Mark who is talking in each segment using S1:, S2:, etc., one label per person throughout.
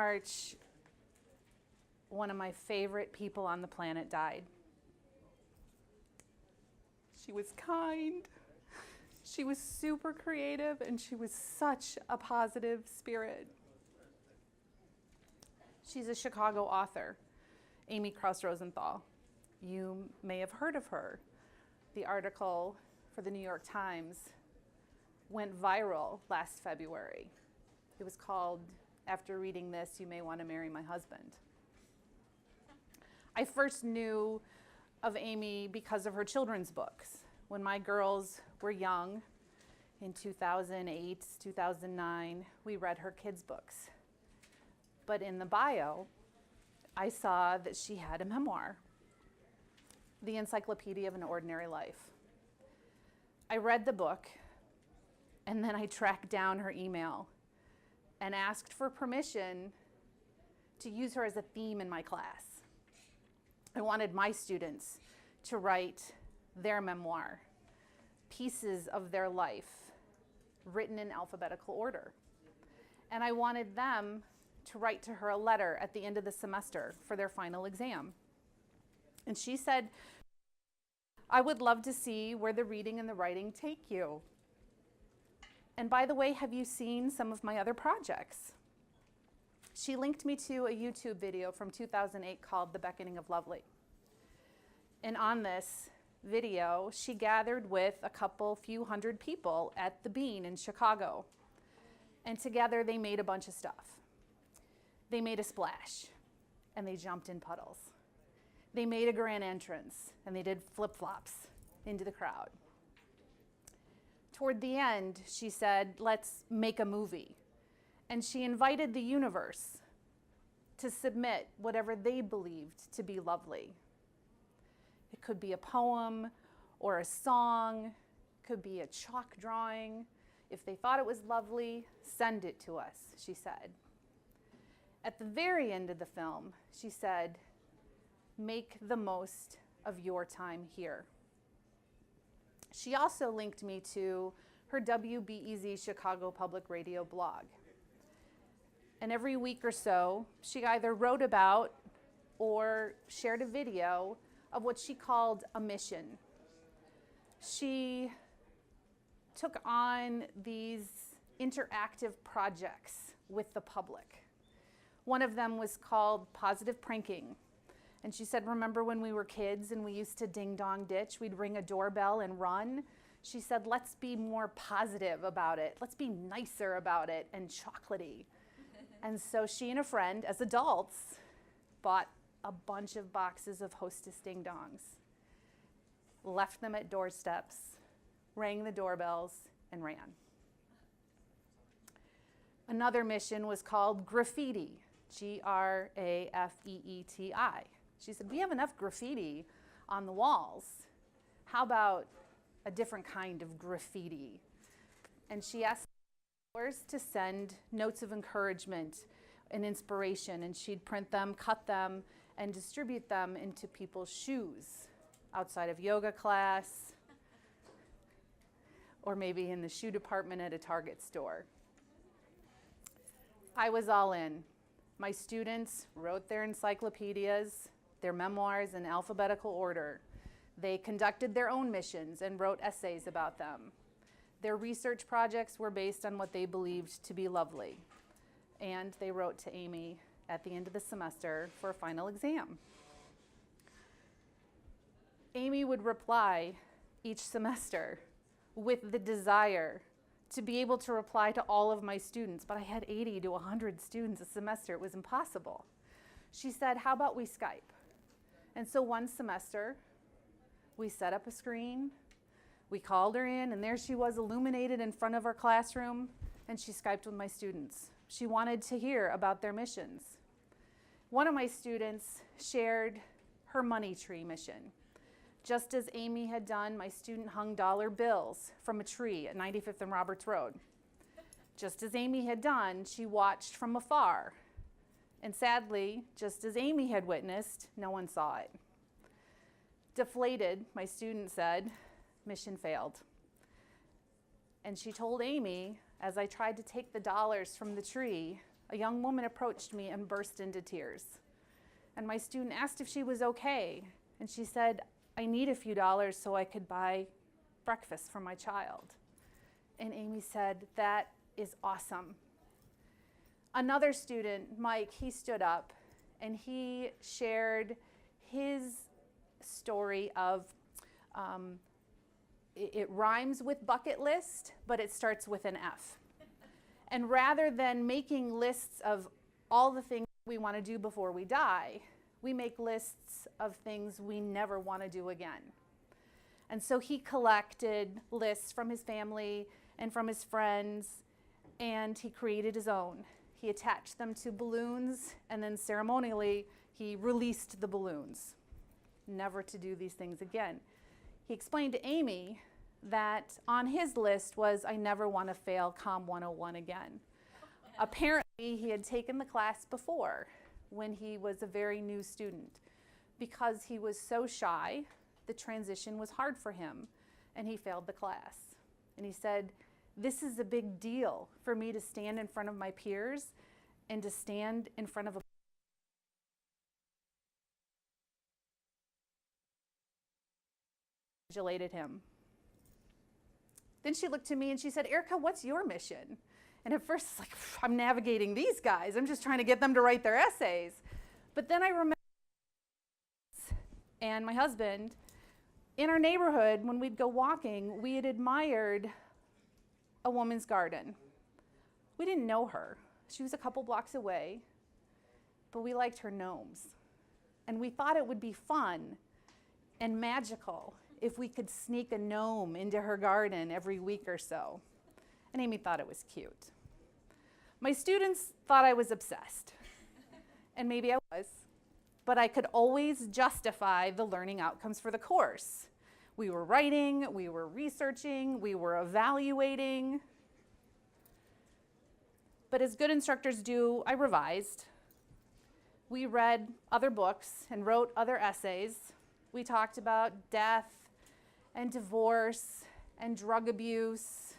S1: March, one of my favorite people on the planet died. She was kind, she was super creative, and she was such a positive spirit. She's a Chicago author, Amy Krouse Rosenthal. You may have heard of her. The article for the New York Times went viral last February. It was called, "After reading this, you may want to marry my husband." I first knew of Amy because of her children's books. When my girls were young, in 2008, 2009, we read her kids' books. But in the bio, I saw that she had a memoir, The Encyclopedia of an Ordinary Life. I read the book, and then I tracked down her email and asked for permission to use her as a theme in my class. I wanted my students to write their memoir, pieces of their life, written in alphabetical order. And I wanted them to write to her a letter at the end of the semester for their final exam. And she said, "I would love to see where the reading and the writing take you. And by the way, have you seen some of my other projects?" She linked me to a YouTube video from 2008 called The Beckoning of Lovely. And on this video, she gathered with a few hundred people at the Bean in Chicago. And together they made a bunch of stuff. They made a splash, and they jumped in puddles. They made a grand entrance, and they did flip-flops into the crowd. Toward the end, she said, "Let's make a movie." And she invited the universe to submit whatever they believed to be lovely. It could be a poem or a song, it could be a chalk drawing. If they thought it was lovely, send it to us, she said. At the very end of the film, she said, "Make the most of your time here." She also linked me to her WBEZ Chicago Public Radio blog. And every week or so, she either wrote about or shared a video of what she called a mission. She took on these interactive projects with the public. One of them was called Positive Pranking. And she said, "Remember when we were kids and we used to ding-dong ditch? We'd ring a doorbell and run." She said, "Let's be more positive about it. Let's be nicer about it and chocolatey." And so she and a friend, as adults, bought a bunch of boxes of Hostess ding-dongs, left them at doorsteps, rang the doorbells, and ran. Another mission was called GraFEETi, GraFEETi. She said, "We have enough graffiti on the walls. How about a different kind of graffiti?" And she asked followers to send notes of encouragement and inspiration, and she'd print them, cut them, and distribute them into people's shoes outside of yoga class, or maybe in the shoe department at a Target store. I was all in. My students wrote their encyclopedias, their memoirs in alphabetical order. They conducted their own missions and wrote essays about them. Their research projects were based on what they believed to be lovely. And they wrote to Amy at the end of the semester for a final exam. Amy would reply each semester with the desire to be able to reply to all of my students, but I had 80 to 100 students a semester. It was impossible. She said, "How about we Skype?" And so one semester, we set up a screen, we called her in, and there she was illuminated in front of our classroom, and she Skyped with my students. She wanted to hear about their missions. One of my students shared her money tree mission. Just as Amy had done, my student hung dollar bills from a tree at 95th and Roberts Road. Just as Amy had done, she watched from afar. And sadly, just as Amy had witnessed, no one saw it. Deflated, my student said, "Mission failed." And she told Amy, as I tried to take the dollars from the tree, a young woman approached me and burst into tears. And my student asked if she was okay. And she said, I need a few dollars so I could buy breakfast for my child. And Amy said, that is awesome. Another student, Mike, he stood up and he shared his story of, it rhymes with bucket list, but it starts with an F. And rather than making lists of all the things we want to do before we die, we make lists of things we never want to do again. And so he collected lists from his family and from his friends, and he created his own. He attached them to balloons, and then ceremonially, he released the balloons, never to do these things again. He explained to Amy that on his list was, I never want to fail COM 101 again. Apparently, he had taken the class before when he was a very new student. Because he was so shy, the transition was hard for him, and he failed the class. And he said, this is a big deal for me to stand in front of my peers and to stand in front of a congratulated him. Then she looked to me and she said, Erika, what's your mission? And at first, it's like, I'm navigating these guys. I'm just trying to get them to write their essays. But then I remember, and my husband, in our neighborhood, when we'd go walking, we had admired a woman's garden. We didn't know her. She was a couple blocks away, but we liked her gnomes. And we thought it would be fun and magical if we could sneak a gnome into her garden every week or so. And Amy thought it was cute. My students thought I was obsessed. And maybe I was, but I could always justify the learning outcomes for the course. We were writing, we were researching, we were evaluating. But as good instructors do, I revised. We read other books and wrote other essays. We talked about death and divorce and drug abuse.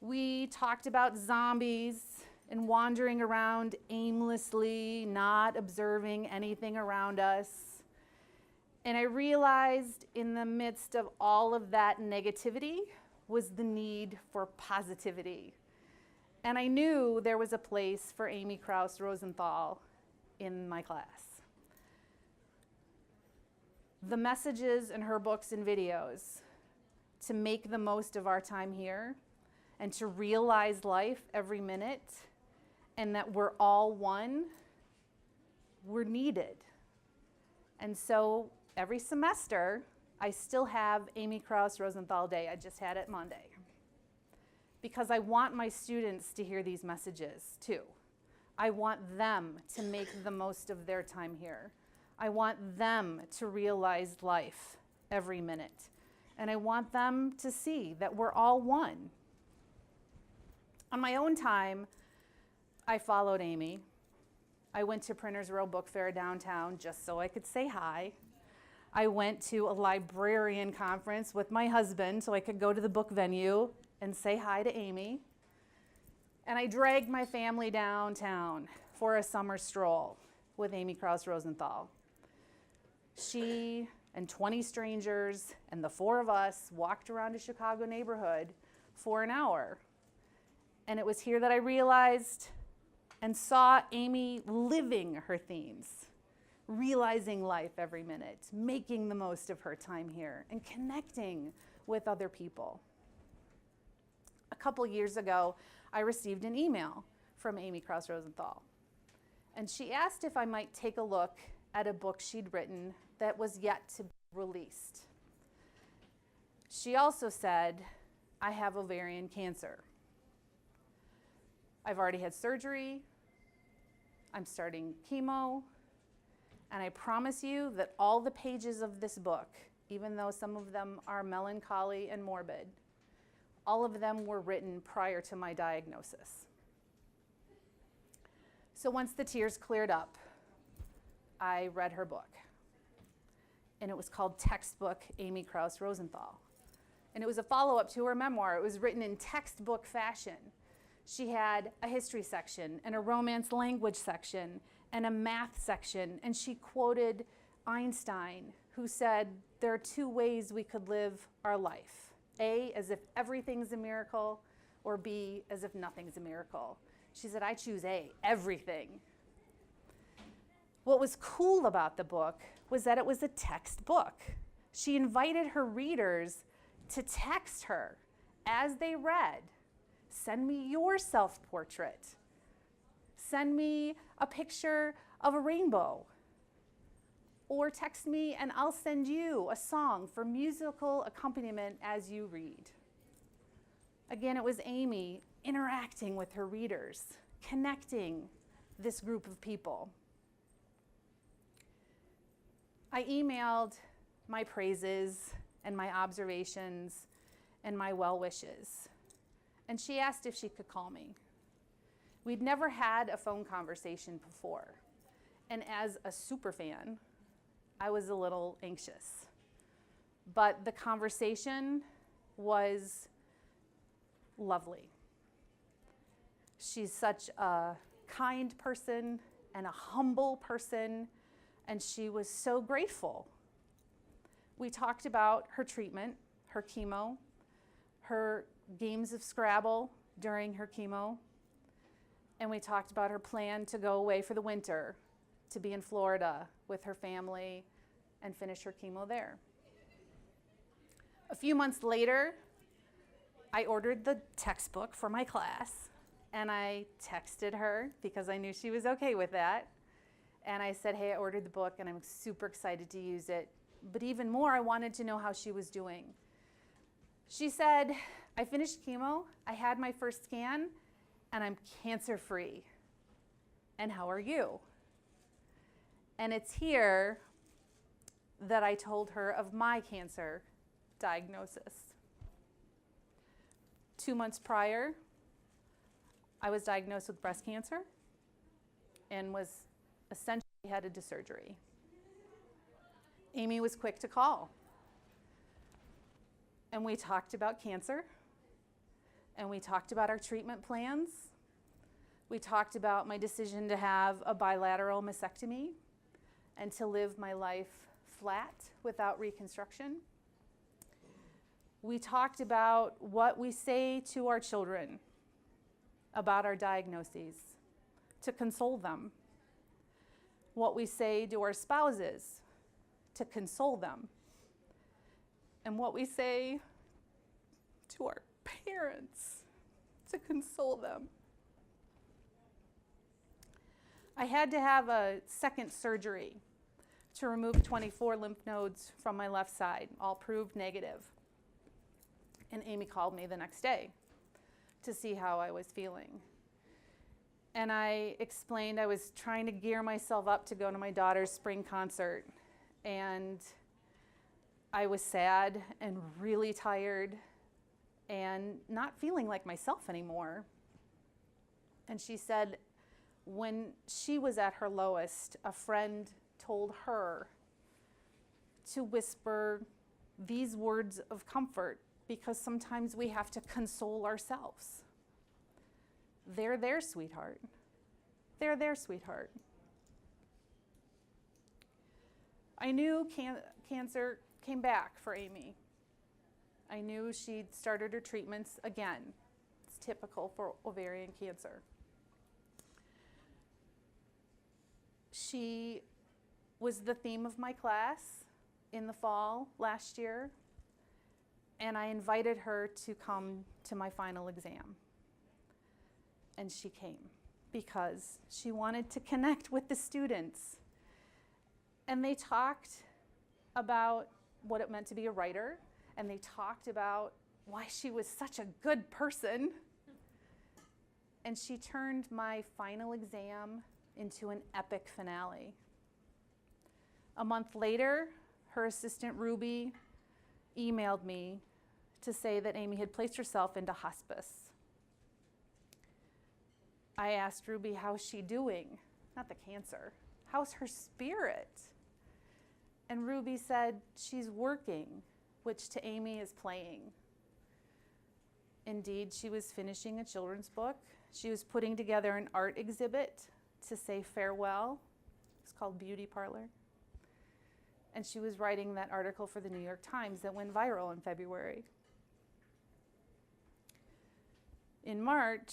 S1: We talked about zombies and wandering around aimlessly, not observing anything around us. And I realized in the midst of all of that negativity was the need for positivity. And I knew there was a place for Amy Krouse Rosenthal in my class. The messages in her books and videos to make the most of our time here and to realize life every minute and that we're all one, were needed. And so every semester, I still have Amy Krouse Rosenthal Day. I just had it Monday. Because I want my students to hear these messages too. I want them to make the most of their time here. I want them to realize life every minute. And I want them to see that we're all one. On my own time, I followed Amy. I went to Printers Row Book Fair downtown just so I could say hi. I went to a librarian conference with my husband so I could go to the book venue and say hi to Amy. And I dragged my family downtown for a summer stroll with Amy Krouse Rosenthal. She and 20 strangers and the four of us walked around a Chicago neighborhood for an hour. And it was here that I realized and saw Amy living her themes, realizing life every minute, making the most of her time here, and connecting with other people. A couple years ago, I received an email from Amy Krouse Rosenthal. And she asked if I might take a look at a book she'd written that was yet to be released. She also said, I have ovarian cancer. I've already had surgery, I'm starting chemo, and I promise you that all the pages of this book, even though some of them are melancholy and morbid, all of them were written prior to my diagnosis. So once the tears cleared up, I read her book. And it was called Textbook Amy Krouse Rosenthal. And it was a follow-up to her memoir. It was written in textbook fashion. She had a history section and a romance language section and a math section, and she quoted Einstein, who said, there are two ways we could live our life. A, as if everything's a miracle, or B, as if nothing's a miracle. She said, I choose A, everything. What was cool about the book was that it was a textbook. She invited her readers to text her as they read, send me your self-portrait. Send me a picture of a rainbow. Or text me and I'll send you a song for musical accompaniment as you read. Again, it was Amy interacting with her readers, connecting this group of people. I emailed my praises and my observations and my well wishes. And she asked if she could call me. We'd never had a phone conversation before. And as a super fan, I was a little anxious. But the conversation was lovely. She's such a kind person and a humble person, and she was so grateful. We talked about her treatment, her chemo, her games of Scrabble during her chemo, and we talked about her plan to go away for the winter, to be in Florida with her family and finish her chemo there. A few months later, I ordered the textbook for my class, and I texted her because I knew she was okay with that. And I said, hey, I ordered the book and I'm super excited to use it. But even more, I wanted to know how she was doing. She said, I finished chemo, I had my first scan, and I'm cancer-free. And how are you? And it's here that I told her of my cancer diagnosis. 2 months prior, I was diagnosed with breast cancer and was essentially headed to surgery. Amy was quick to call. And we talked about cancer, and we talked about our treatment plans. We talked about my decision to have a bilateral mastectomy and to live my life flat without reconstruction. We talked about what we say to our children about our diagnoses, to console them. What we say to our spouses, to console them. And what we say to our parents, to console them. I had to have a second surgery to remove 24 lymph nodes from my left side, all proved negative. And Amy called me the next day to see how I was feeling. And I explained I was trying to gear myself up to go to my daughter's spring concert. And I was sad and really tired and not feeling like myself anymore. And she said when she was at her lowest, a friend told her to whisper these words of comfort, because sometimes we have to console ourselves. They're there, sweetheart. They're there, sweetheart. I knew cancer came back for Amy. I knew she'd started her treatments again. It's typical for ovarian cancer. She was the theme of my class in the fall last year, and I invited her to come to my final exam. And she came because she wanted to connect with the students. And they talked about what it meant to be a writer, and they talked about why she was such a good person. And she turned my final exam into an epic finale. A month later, her assistant Ruby emailed me to say that Amy had placed herself into hospice. I asked Ruby, how's she doing? Not the cancer. How's her spirit? And Ruby said, she's working, which to Amy is playing. Indeed, she was finishing a children's book She was putting together an art exhibit to say farewell. It's called Beauty Parlor. And she was writing that article for the New York Times that went viral in February. In March,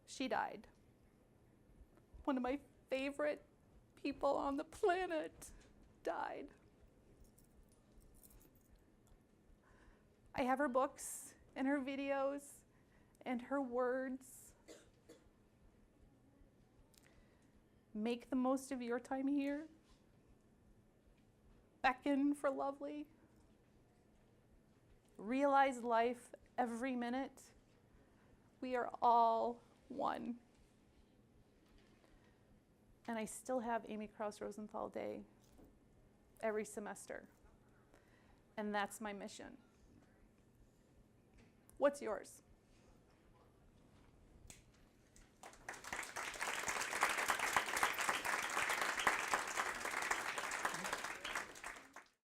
S1: she died. One of my favorite people on the planet died. I have her books and her videos and her words. Make the most of your time here. Beckon for lovely. Realize life every minute. We are all one. And I still have Amy Krouse Rosenthal Day every semester. And that's my mission. What's yours?